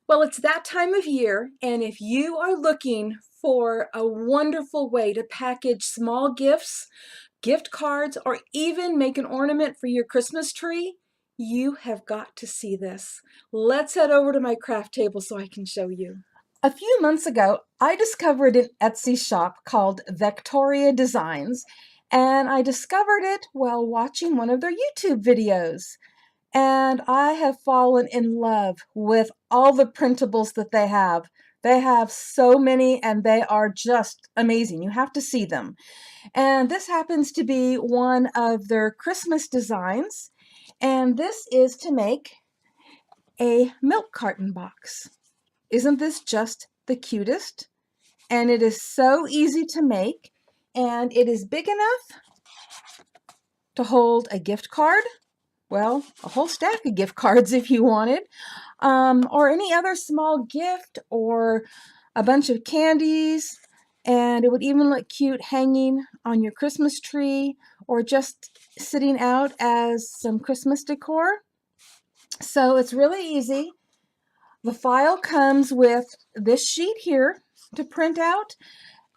Well, it's that time of year, and if you are looking for a wonderful way to package small gifts, gift cards, or even make an ornament for your Christmas tree, you have got to see this. Let's head over to my craft table so I can show you. A few months ago, I discovered an Etsy shop called Victoria Designs, and I discovered it while watching one of their YouTube videos. And I have fallen in love with all the printables that they have. They have so many and they are just amazing. You have to see them. And this happens to be one of their Christmas designs. And this is to make a milk carton box. Isn't this just the cutest? And it is so easy to make, and it is big enough to hold a gift card. Well, a whole stack of gift cards if you wanted, or any other small gift, or a bunch of candies, and it would even look cute hanging on your Christmas tree or just sitting out as some Christmas decor. So it's really easy. The file comes with this sheet here to print out,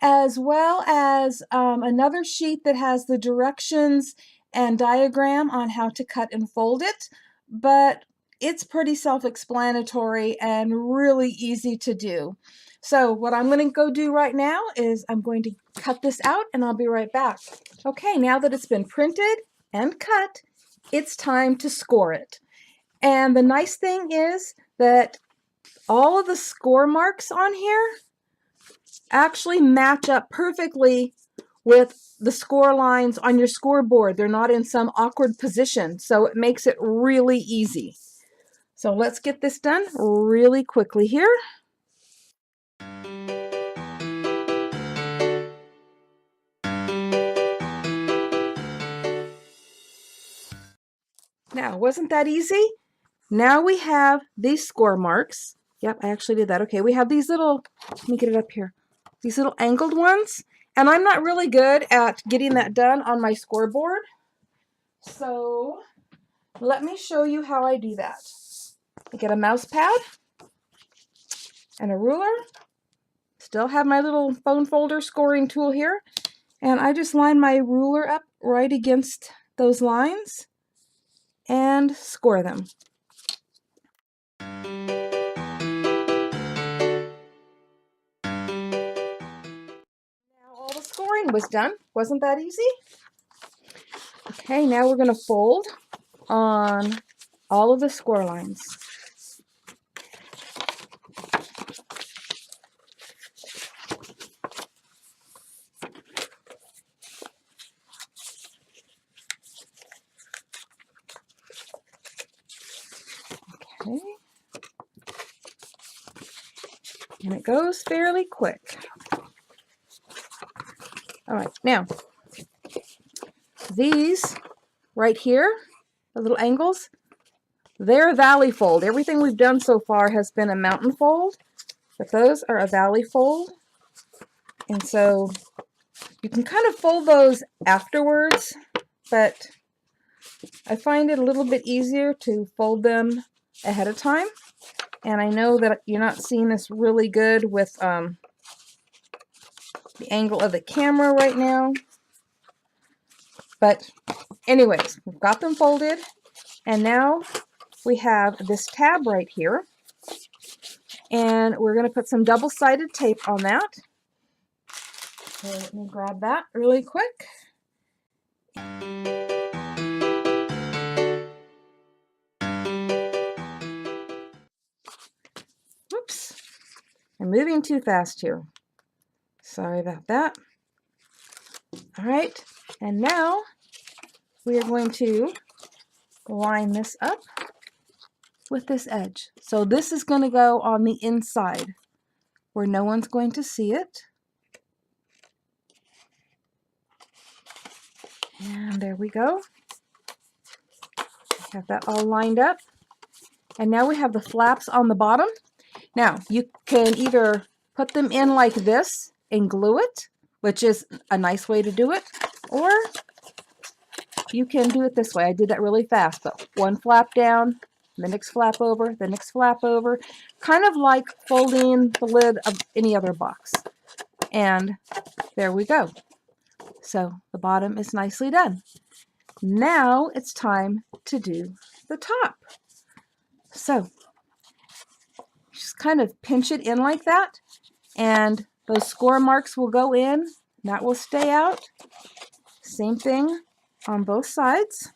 as well as another sheet that has the directions and diagram on how to cut and fold it, but it's pretty self-explanatory and really easy to do. So what I'm going to go do right now is I'm going to cut this out and I'll be right back. Okay, now that it's been printed and cut, it's time to score it. And the nice thing is that all of the score marks on here actually match up perfectly with the score lines on your scoreboard. They're not in some awkward position, so it makes it really easy. So let's get this done really quickly here. Now, wasn't that easy? Now we have these score marks. Yep, I actually did that. Okay, we have these little, let me get it up here, these little angled ones. And I'm not really good at getting that done on my scoreboard. So let me show you how I do that. I get a mouse pad and a ruler. Still have my little phone folder scoring tool here. And I just line my ruler up right against those lines and score them. Scoring was done. Wasn't that easy? Okay, now we're going to fold on all of the score lines. Okay. And it goes fairly quick. All right, now, these right here, the little angles, they're a valley fold. Everything we've done so far has been a mountain fold, but those are a valley fold. And so you can kind of fold those afterwards, but I find it a little bit easier to fold them ahead of time. And I know that you're not seeing this really good with the angle of the camera right now. But anyways, we've got them folded, and now we have this tab right here, and we're going to put some double-sided tape on that. So let me grab that really quick. Oops, I'm moving too fast here. Sorry about that. All right, and now we are going to line this up with this edge. So this is going to go on the inside where no one's going to see it. And there we go. Have that all lined up. And now we have the flaps on the bottom. Now, you can either put them in like this and glue it, which is a nice way to do it, or you can do it this way. I did that really fast, but one flap down the next flap over, the next flap over, kind of like folding the lid of any other box. And there we go. So the bottom is nicely done. Now it's time to do the top. So just kind of pinch it in like that, and those score marks will go in. That will stay out. Same thing on both sides.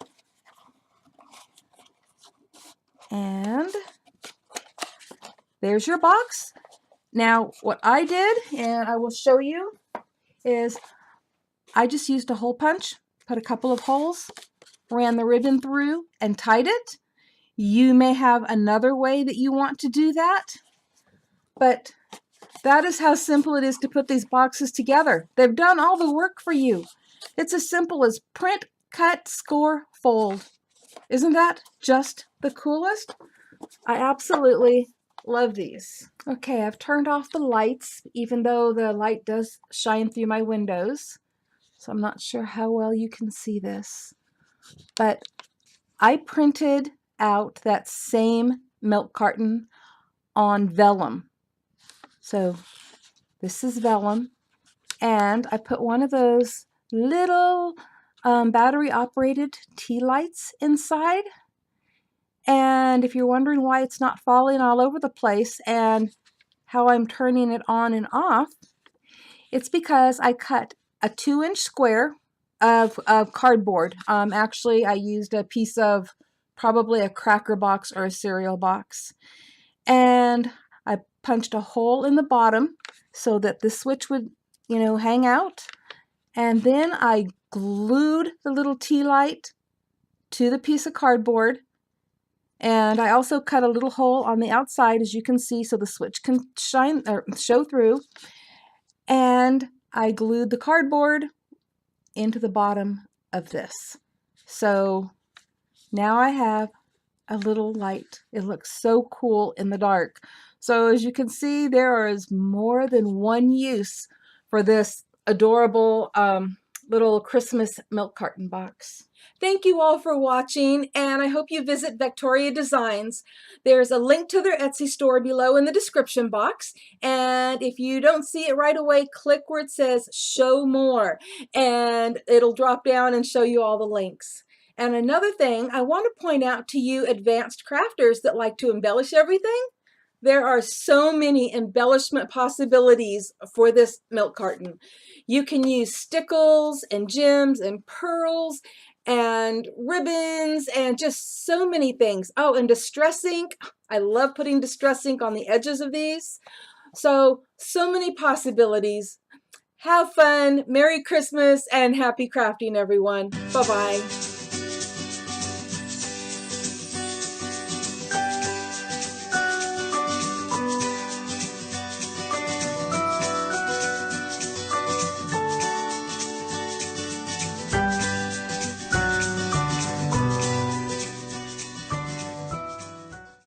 And there's your box. Now what I did, and I will show you, is I just used a hole punch, put a couple of holes, ran the ribbon through, and tied it. You may have another way that you want to do that, but that is how simple it is to put these boxes together. They've done all the work for you. It's as simple as print, cut, score, fold. Isn't that just the coolest? I absolutely love these. Okay, I've turned off the lights, even though the light does shine through my windows. So I'm not sure how well you can see this. But I printed out that same milk carton on vellum. So this is vellum, and I put one of those little battery-operated tea lights inside. And if you're wondering why it's not falling all over the place and how I'm turning it on and off, it's because I cut a 2-inch square of cardboard. Actually, I used a piece of probably a cracker box or a cereal box. And I punched a hole in the bottom so that the switch would, hang out. And then I glued the little tea light to the piece of cardboard. And I also cut a little hole on the outside, as you can see, so the switch can shine or show through. And I glued the cardboard into the bottom of this. So now I have a little light. It looks so cool in the dark. So as you can see, there is more than one use for this adorable little Christmas milk carton box. Thank you all for watching, and I hope you visit Victoria Designs. There's a link to their Etsy store below in the description box, and if you don't see it right away, click where it says show more, and it'll drop down and show you all the links. And another thing, I want to point out to you advanced crafters that like to embellish everything, there are so many embellishment possibilities for this milk carton. You can use stickles and gems and pearls and ribbons and just so many things. Oh, and distress ink. I love putting distress ink on the edges of these. So many possibilities. Have fun, Merry Christmas, and happy crafting, everyone. Bye-bye.